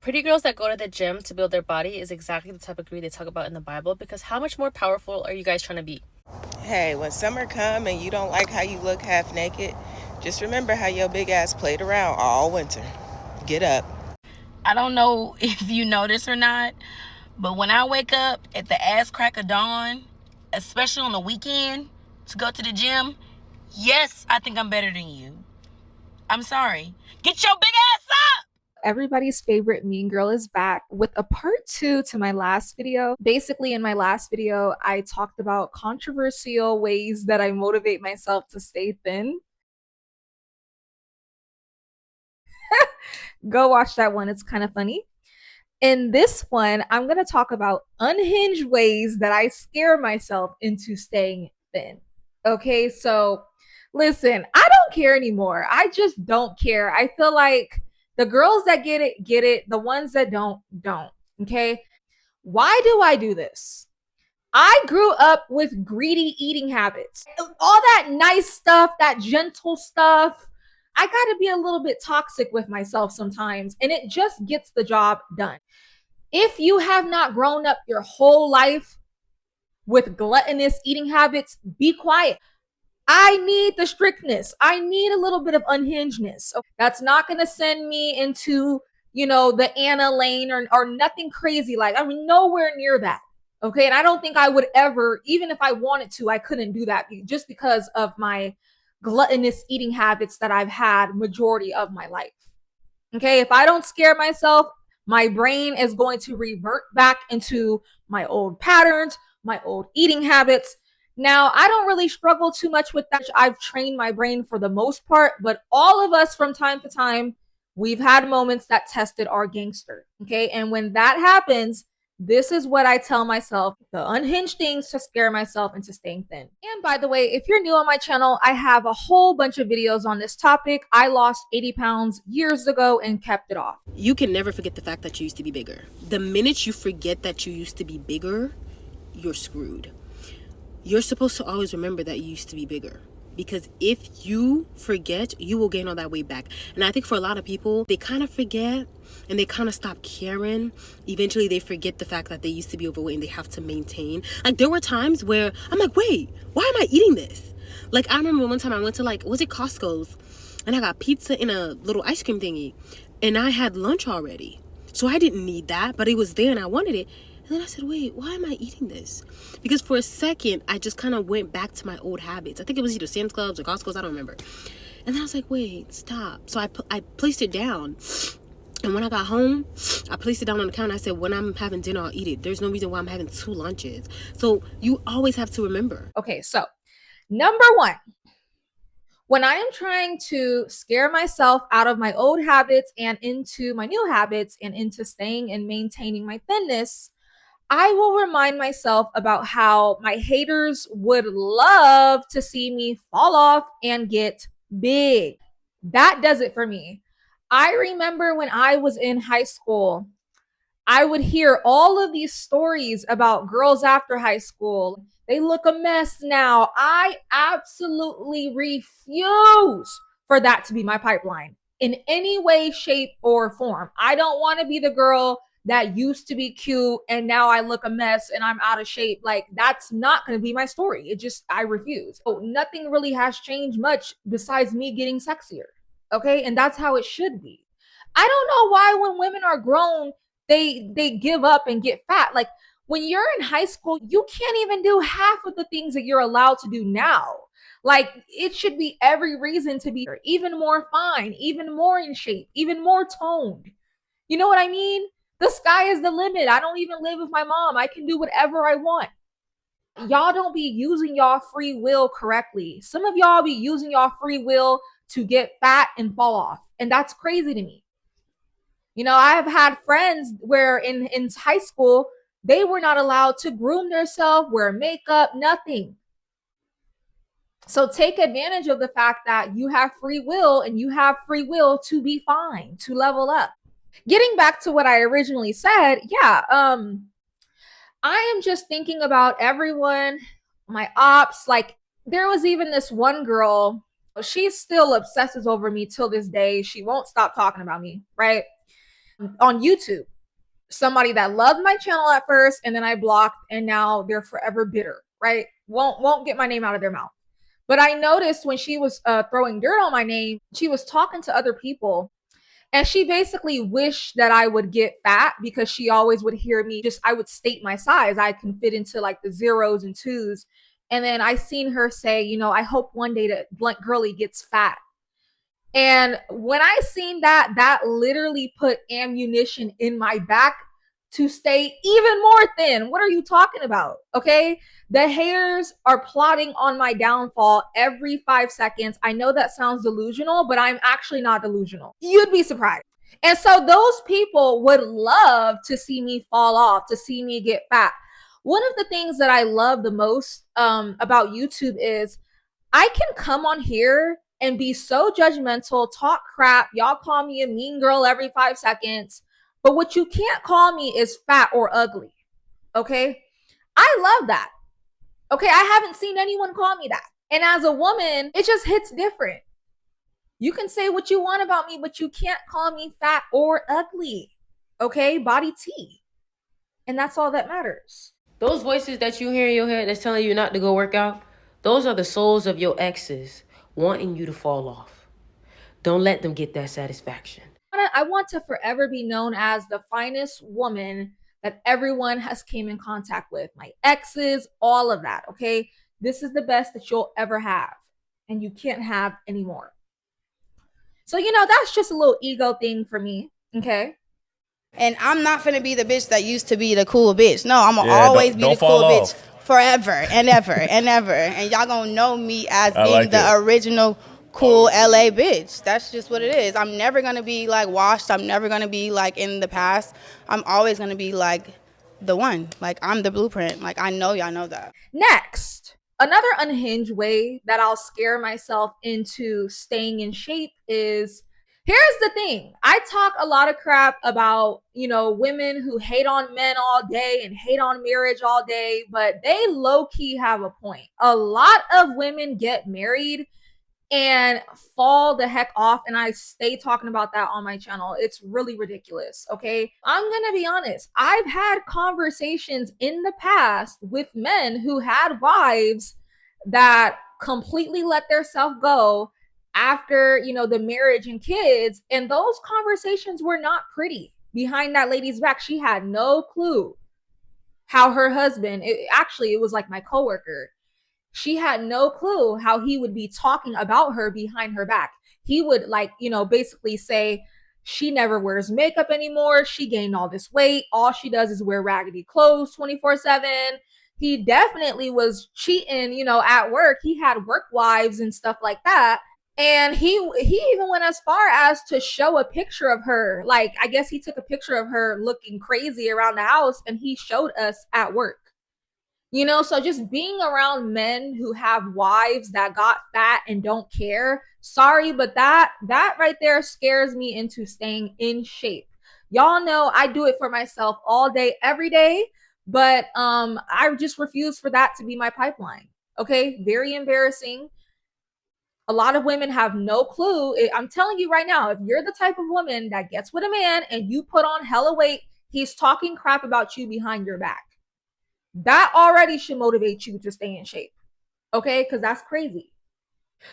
Pretty girls that go to the gym to build their body is exactly the type of greed they talk about in the Bible, because how much more powerful are you guys trying to be? Hey, when summer come and you don't like how you look half naked, just remember how your big ass played around all winter. Get up. I don't know if you know this or not, but when I wake up at the ass crack of dawn, especially on the weekend, to go to the gym, yes, I think I'm better than you. I'm sorry. Get your big ass up! Everybody's favorite mean girl is back with a part two to my last video. Basically, in my last video, I talked about controversial ways that I motivate myself to stay thin. Go watch that one, it's kind of funny. In this one, I'm going to talk about unhinged ways that I scare myself into staying thin. Okay, so listen, I don't care anymore. I just don't care. I feel like the girls that get it, get it. The ones that don't. Okay, why do I do this? I grew up with greedy eating habits. All that nice stuff, that gentle stuff. I got to be a little bit toxic with myself sometimes, and it just gets the job done. If you have not grown up your whole life with gluttonous eating habits, be quiet. I need the strictness. I need a little bit of unhingedness. That's not going to send me into, the Anna lane or nothing crazy like, I mean, nowhere near that. Okay. And I don't think I would ever, even if I wanted to, I couldn't do that just because of my gluttonous eating habits that I've had majority of my life. Okay. If I don't scare myself, my brain is going to revert back into my old patterns, my old eating habits. Now, I don't really struggle too much with that. I've trained my brain for the most part, but all of us from time to time, we've had moments that tested our gangster. Okay. And when that happens, this is what I tell myself, the unhinged things to scare myself into staying thin. And by the way, if you're new on my channel, I have a whole bunch of videos on this topic. I lost 80 pounds years ago and kept it off. You can never forget the fact that you used to be bigger. The minute you forget that you used to be bigger, you're screwed. You're supposed to always remember that you used to be bigger. Because if you forget, you will gain all that weight back. And I think for a lot of people, they kind of forget and they kind of stop caring. Eventually, they forget the fact that they used to be overweight and they have to maintain. Like, there were times where I'm like, wait, why am I eating this? Like, I remember one time I went to, was it Costco's? And I got pizza in a little ice cream thingy. And I had lunch already. So I didn't need that, but it was there and I wanted it. And then I said, wait, why am I eating this? Because for a second, I just kind of went back to my old habits. I think it was either Sam's Clubs or Costco's, I don't remember. And then I was like, wait, stop. So I placed it down. And when I got home, I placed it down on the counter. I said, when I'm having dinner, I'll eat it. There's no reason why I'm having two lunches. So you always have to remember. Okay, so number one, when I am trying to scare myself out of my old habits and into my new habits and into staying and maintaining my thinness, I will remind myself about how my haters would love to see me fall off and get big. That does it for me. I remember when I was in high school, I would hear all of these stories about girls after high school. They look a mess now. I absolutely refuse for that to be my pipeline in any way, shape, or form. I don't want to be the girl that used to be cute and now I look a mess and I'm out of shape. Like, that's not going to be my story. I refuse. So nothing really has changed much besides me getting sexier. Okay. And that's how it should be. I don't know why when women are grown, they give up and get fat. Like, when you're in high school, you can't even do half of the things that you're allowed to do now. Like, it should be every reason to be even more fine, even more in shape, even more toned. You know what I mean? The sky is the limit. I don't even live with my mom. I can do whatever I want. Y'all don't be using y'all free will correctly. Some of y'all be using y'all free will to get fat and fall off. And that's crazy to me. I've had friends where in high school, they were not allowed to groom themselves, wear makeup, nothing. So take advantage of the fact that you have free will and you have free will to be fine, to level up. Getting back to what I originally said, yeah, I am just thinking about everyone, my ops. Like, there was even this one girl, she still obsesses over me till this day. She won't stop talking about me, right? on YouTube. Somebody that loved my channel at first, and then I blocked, and now they're forever bitter, right? Won't get my name out of their mouth. But I noticed when she was throwing dirt on my name, she was talking to other people, and she basically wished that I would get fat because she always would hear me I would state my size. I can fit into like the zeros and twos. And then I seen her say, I hope one day that blunt girly gets fat. And when I seen that, that literally put ammunition in my back to stay even more thin. What are you talking about? Okay. The haters are plotting on my downfall every 5 seconds. I know that sounds delusional, but I'm actually not delusional. You'd be surprised. And so those people would love to see me fall off, to see me get fat. One of the things that I love the most about YouTube is I can come on here and be so judgmental, talk crap. Y'all call me a mean girl every 5 seconds. But what you can't call me is fat or ugly. Okay. I love that. Okay. I haven't seen anyone call me that. And as a woman, it just hits different. You can say what you want about me, but you can't call me fat or ugly. Okay. Body T. And that's all that matters. Those voices that you hear in your head that's telling you not to go work out, those are the souls of your exes wanting you to fall off. Don't let them get that satisfaction. I want to forever be known as the finest woman that everyone has came in contact with. My exes, all of that, okay? This is the best that you'll ever have, and you can't have anymore. So, that's just a little ego thing for me, okay? And I'm not finna be the bitch that used to be the cool bitch. No, I'm gonna always be the cool bitch forever and ever and ever. And y'all gonna know me as being the original cool LA bitch. That's just what it is. I'm never gonna be like washed. I'm never gonna be like in the past. I'm always gonna be like the one. Like I'm the blueprint. Like I know y'all know that. Next, another unhinged way that I'll scare myself into staying in shape is, here's the thing. I talk a lot of crap about, women who hate on men all day and hate on marriage all day, but they low-key have a point. A lot of women get married and fall the heck off, and I stay talking about that on my channel. It's really ridiculous, okay? I'm gonna be honest. I've had conversations in the past with men who had wives that completely let their self go after, the marriage and kids, and those conversations were not pretty. Behind that lady's back, she had no clue how her husband, it was like my coworker, she had no clue how he would be talking about her behind her back. He would basically say, she never wears makeup anymore. She gained all this weight. All she does is wear raggedy clothes 24/7. He definitely was cheating, at work. He had work wives and stuff like that. And he even went as far as to show a picture of her. Like, I guess he took a picture of her looking crazy around the house and he showed us at work. So just being around men who have wives that got fat and don't care, sorry, but that right there scares me into staying in shape. Y'all know I do it for myself all day, every day, but I just refuse for that to be my pipeline. Okay, very embarrassing. A lot of women have no clue. I'm telling you right now, if you're the type of woman that gets with a man and you put on hella weight, he's talking crap about you behind your back. That already should motivate you to stay in shape. Okay, because that's crazy.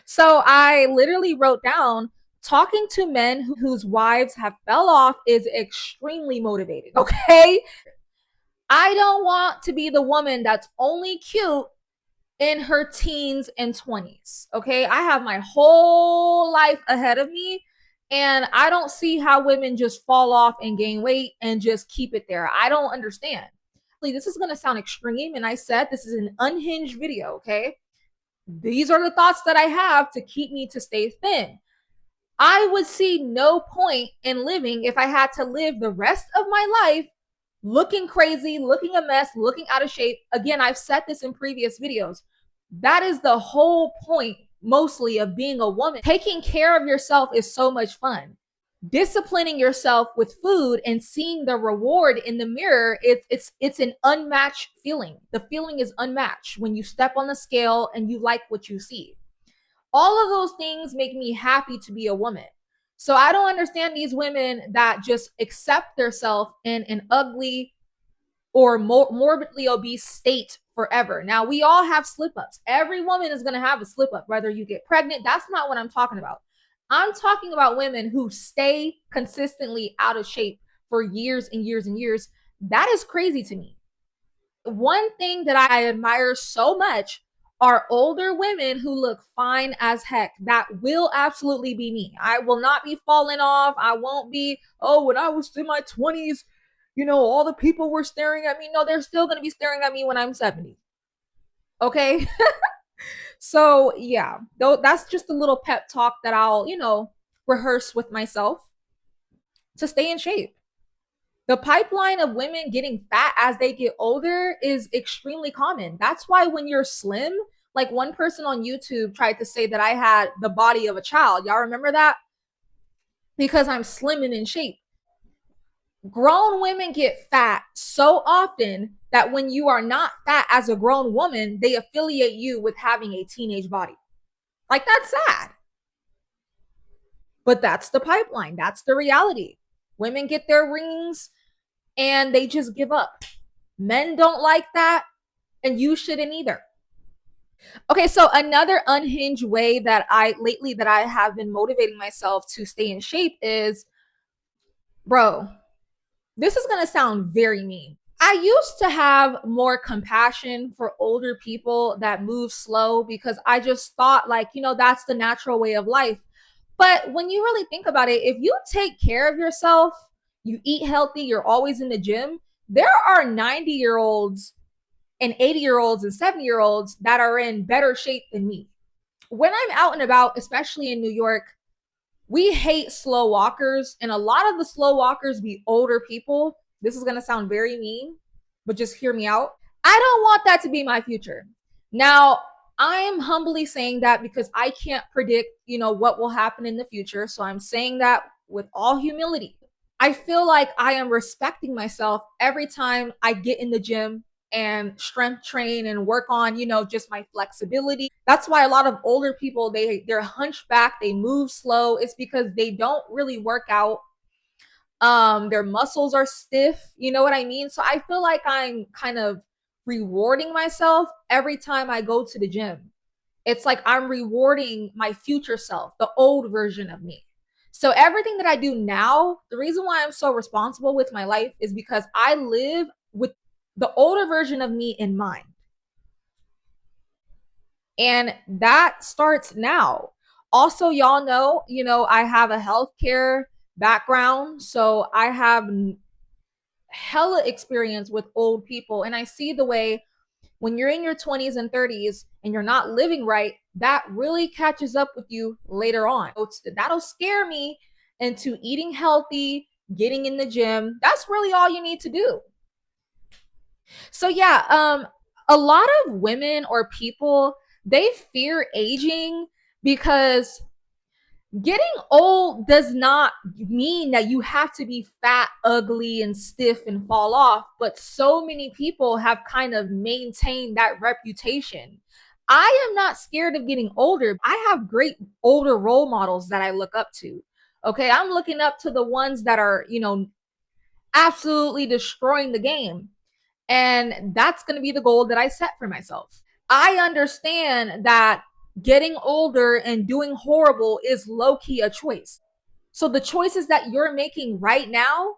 So I literally wrote down, talking to men whose wives have fell off is extremely motivating. Okay, I don't want to be the woman that's only cute in her teens and 20s. Okay, I have my whole life ahead of me, and I don't see how women just fall off and gain weight and just keep it there. I don't understand. This is going to sound extreme, and I said this is an unhinged video, okay? These are the thoughts that I have to keep me to stay thin. I would see no point in living if I had to live the rest of my life looking crazy, looking a mess, looking out of shape. Again, I've said this in previous videos. That is the whole point, mostly, of being a woman. Taking care of yourself is so much fun. Disciplining yourself with food and seeing the reward in the mirror, it's an unmatched feeling. The feeling is unmatched when you step on the scale and you like what you see. All of those things make me happy to be a woman. So I don't understand these women that just accept themselves in an ugly or morbidly obese state forever. Now, we all have slip ups. Every woman is going to have a slip up, whether you get pregnant. That's not what I'm talking about. I'm talking about women who stay consistently out of shape for years and years and years. That is crazy to me. One thing that I admire so much are older women who look fine as heck. That will absolutely be me. I will not be falling off. I won't be, oh, when I was in my 20s, all the people were staring at me. No, they're still going to be staring at me when I'm 70. Okay? So, yeah, though that's just a little pep talk that I'll, rehearse with myself to stay in shape. The pipeline of women getting fat as they get older is extremely common. That's why when you're slim, like one person on YouTube tried to say that I had the body of a child. Y'all remember that? Because I'm slim and in shape. Grown women get fat so often that when you are not fat as a grown woman, they affiliate you with having a teenage body. Like, that's sad. But that's the pipeline. That's the reality. Women get their rings and they just give up. Men don't like that, and you shouldn't either. Okay, so another unhinged way that I have been motivating myself to stay in shape is, bro, this is gonna sound very mean. I used to have more compassion for older people that move slow because I just thought, like, that's the natural way of life. But when you really think about it, if you take care of yourself, you eat healthy, you're always in the gym, there are 90-year-olds and 80-year-olds and 70-year-olds that are in better shape than me. When I'm out and about, especially in New York, we hate slow walkers, and a lot of the slow walkers be older people. This is going to sound very mean, but just hear me out. I don't want that to be my future. Now, I am humbly saying that because I can't predict, what will happen in the future. So I'm saying that with all humility. I feel like I am respecting myself every time I get in the gym and strength train and work on, just my flexibility. That's why a lot of older people, they're hunchback, they move slow. It's because they don't really work out. Their muscles are stiff, you know what I mean? So I feel like I'm kind of rewarding myself every time I go to the gym. It's like I'm rewarding my future self, the old version of me. So everything that I do now, the reason why I'm so responsible with my life is because I live with the older version of me in mind. And that starts now. Also, y'all know, I have a healthcare background. So I have hella experience with old people. And I see the way when you're in your 20s and 30s and you're not living right, that really catches up with you later on. That'll scare me into eating healthy, getting in the gym. That's really all you need to do. So yeah, a lot of women or people, they fear aging because getting old does not mean that you have to be fat, ugly, and stiff and fall off. But so many people have kind of maintained that reputation. I am not scared of getting older. I have great older role models that I look up to. Okay, I'm looking up to the ones that are, absolutely destroying the game. And that's going to be the goal that I set for myself. I understand that getting older and doing horrible is low key a choice. So the choices that you're making right now,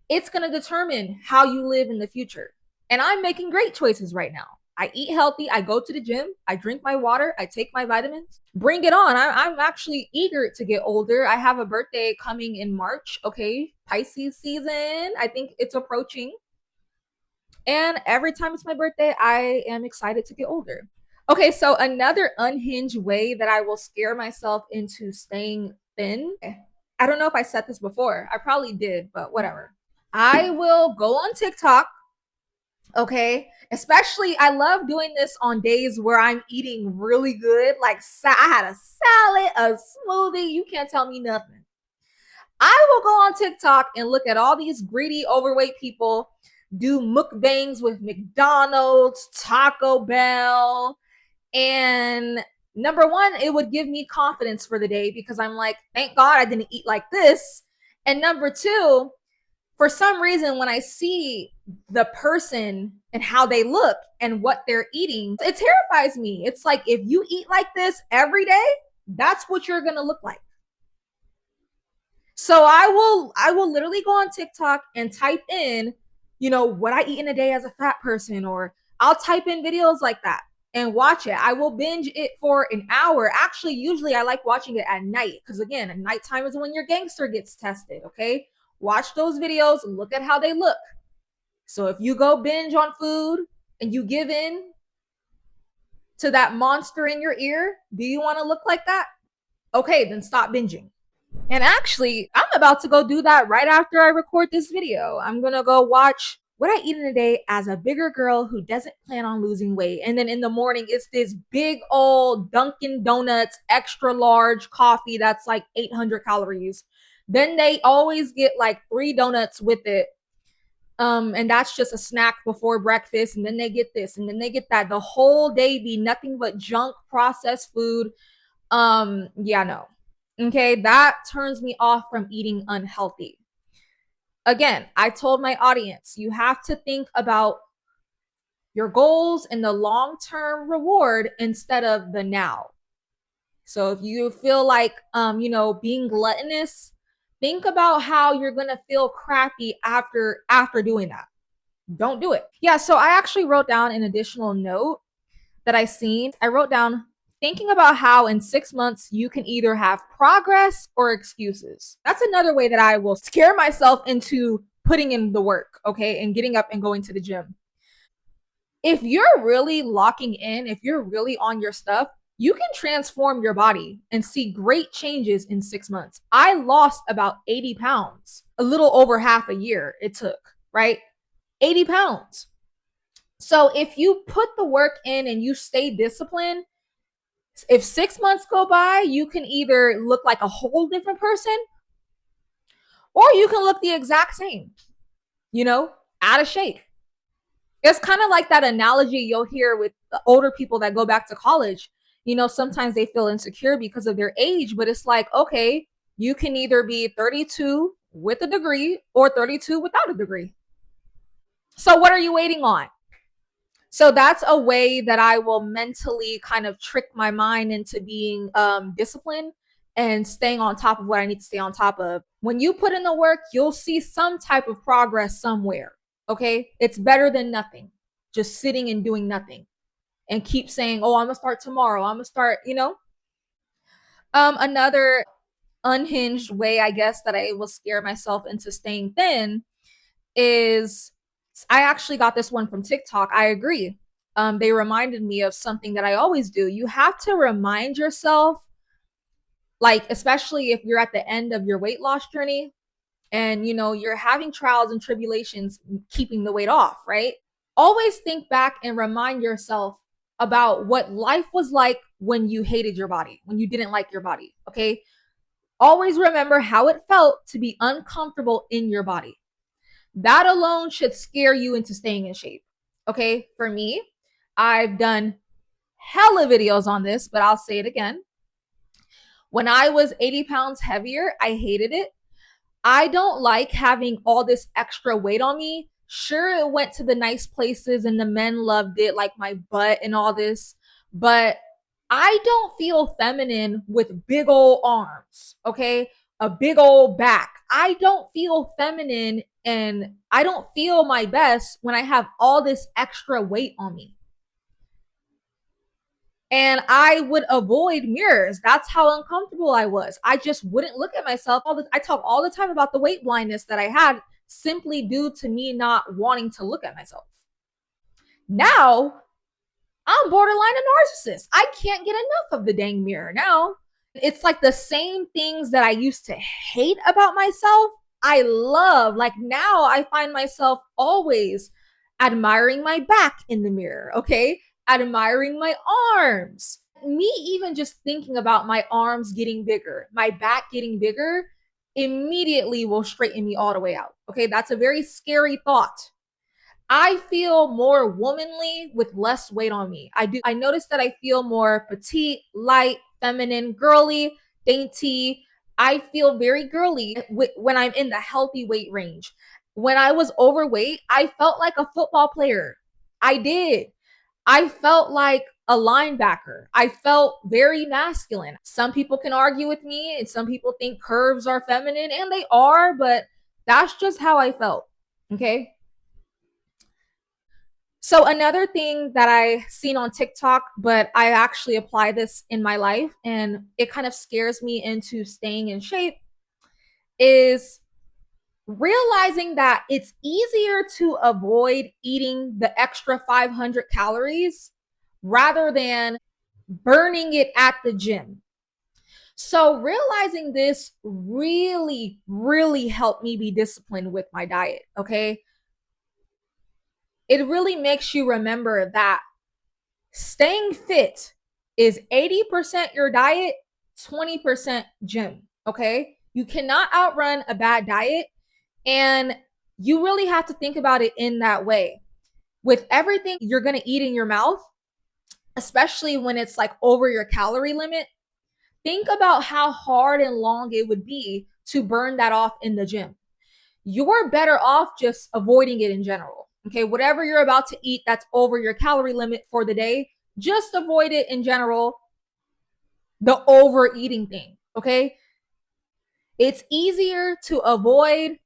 it's going to determine how you live in the future. And I'm making great choices right now. I eat healthy. I go to the gym. I drink my water. I take my vitamins. Bring it on. I'm actually eager to get older. I have a birthday coming in March. Okay. Pisces season. I think it's approaching. And every time it's my birthday, I am excited to get older. Okay, so another unhinged way that I will scare myself into staying thin. I don't know if I said this before. I probably did, but whatever. I will go on TikTok. Okay, especially I love doing this on days where I'm eating really good. Like I had a salad, a smoothie. You can't tell me nothing. I will go on TikTok and look at all these greedy, overweight people do mukbangs with McDonald's, Taco Bell, and Number one, it would give me confidence for the day because I'm like, thank God I didn't eat like this. And number two, for some reason, when I see the person and how they look and what they're eating, it terrifies me. It's like, if you eat like this every day, that's what you're going to look like. So I will literally go on TikTok and type in, what I eat in a day as a fat person, or I'll type in videos like that and watch it. I will binge it for an hour. Actually, usually I like watching it at night because, again, at nighttime is when your gangster gets tested. Okay, watch those videos, look at how they look. So if you go binge on food and you give in to that monster in your ear, do you want to look like that? Okay, then stop binging. And actually, I'm about to go do that right after I record this video. I'm gonna go watch what I eat in a day as a bigger girl who doesn't plan on losing weight. And then in the morning, it's this big old Dunkin' Donuts extra large coffee that's like 800 calories. Then they always get like 3 donuts with it. And that's just a snack before breakfast. And then they get this and then they get that. The whole day be nothing but junk processed food. Yeah, no. Okay, that turns me off from eating unhealthy. Again, I told my audience, you have to think about your goals and the long-term reward instead of the now. So if you feel like being gluttonous, think about how you're going to feel crappy after doing that. Don't do it. Yeah, so I actually wrote down an additional note that I seen. I wrote down thinking about how in 6 months you can either have progress or excuses. That's another way that I will scare myself into putting in the work, okay, and getting up and going to the gym. If you're really locking in, if you're really on your stuff, you can transform your body and see great changes in 6 months. I lost about 80 pounds, a little over half a year it took, right? 80 pounds. So if you put the work in and you stay disciplined, if 6 months go by, you can either look like a whole different person or you can look the exact same, out of shape. It's kind of like that analogy you'll hear with the older people that go back to college. Sometimes they feel insecure because of their age, but it's like, okay, you can either be 32 with a degree or 32 without a degree. So what are you waiting on? So that's a way that I will mentally kind of trick my mind into being disciplined and staying on top of what I need to stay on top of. When you put in the work, you'll see some type of progress somewhere. Okay. It's better than nothing, just sitting and doing nothing and keep saying, oh, I'm going to start tomorrow. I'm going to start, Another unhinged way, I guess, that I will scare myself into staying thin is I actually got this one from TikTok. I agree. They reminded me of something that I always do. You have to remind yourself, like, especially if you're at the end of your weight loss journey and, you're having trials and tribulations keeping the weight off, right? Always think back and remind yourself about what life was like when you hated your body, when you didn't like your body, okay? Always remember how it felt to be uncomfortable in your body. That alone should scare you into staying in shape. Okay, for me, I've done hella videos on this, but I'll say it again. When I was 80 pounds heavier, I hated it. I don't like having all this extra weight on me. Sure, it went to the nice places and the men loved it, like my butt and all this, but I don't feel feminine with big old arms, okay? A big old back. I don't feel feminine and I don't feel my best when I have all this extra weight on me. And I would avoid mirrors. That's how uncomfortable I was. I just wouldn't look at myself. I talk all the time about the weight blindness that I had simply due to me not wanting to look at myself. Now, I'm borderline a narcissist. I can't get enough of the dang mirror now. It's like the same things that I used to hate about myself, I love. Like now I find myself always admiring my back in the mirror, okay? Admiring my arms. Me even just thinking about my arms getting bigger, my back getting bigger, immediately will straighten me all the way out. Okay, that's a very scary thought. I feel more womanly with less weight on me. I notice that I feel more petite, light, feminine, girly, dainty. I feel very girly when I'm in the healthy weight range. When I was overweight, I felt like a football player. I did. I felt like a linebacker. I felt very masculine. Some people can argue with me, and some people think curves are feminine, and they are, but that's just how I felt. Okay. So another thing that I seen on TikTok, but I actually apply this in my life and it kind of scares me into staying in shape, is realizing that it's easier to avoid eating the extra 500 calories rather than burning it at the gym. So realizing this really, really helped me be disciplined with my diet. Okay. It really makes you remember that staying fit is 80% your diet, 20% gym. Okay. You cannot outrun a bad diet. And you really have to think about it in that way. With everything you're going to eat in your mouth, especially when it's like over your calorie limit, think about how hard and long it would be to burn that off in the gym. You're better off just avoiding it in general. Okay, whatever you're about to eat that's over your calorie limit for the day, just avoid it in general. The overeating thing. Okay, it's easier to avoid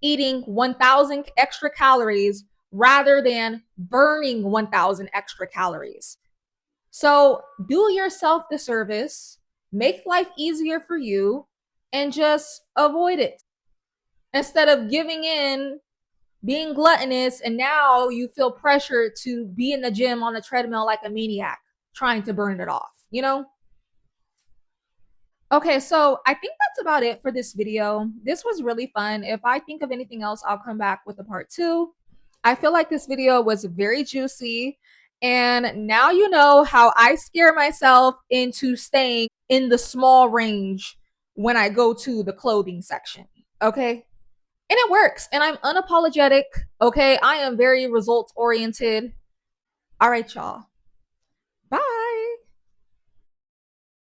eating 1,000 extra calories rather than burning 1,000 extra calories. So do yourself the service, make life easier for you, and just avoid it instead of giving in, being gluttonous, and now you feel pressure to be in the gym on the treadmill like a maniac trying to burn it off, you know? Okay, so I think that's about it for this video. This was really fun. If I think of anything else, I'll come back with a part 2. I feel like this video was very juicy. And now you know how I scare myself into staying in the small range when I go to the clothing section. Okay. And it works. And I'm unapologetic. Okay. I am very results oriented. All right, y'all.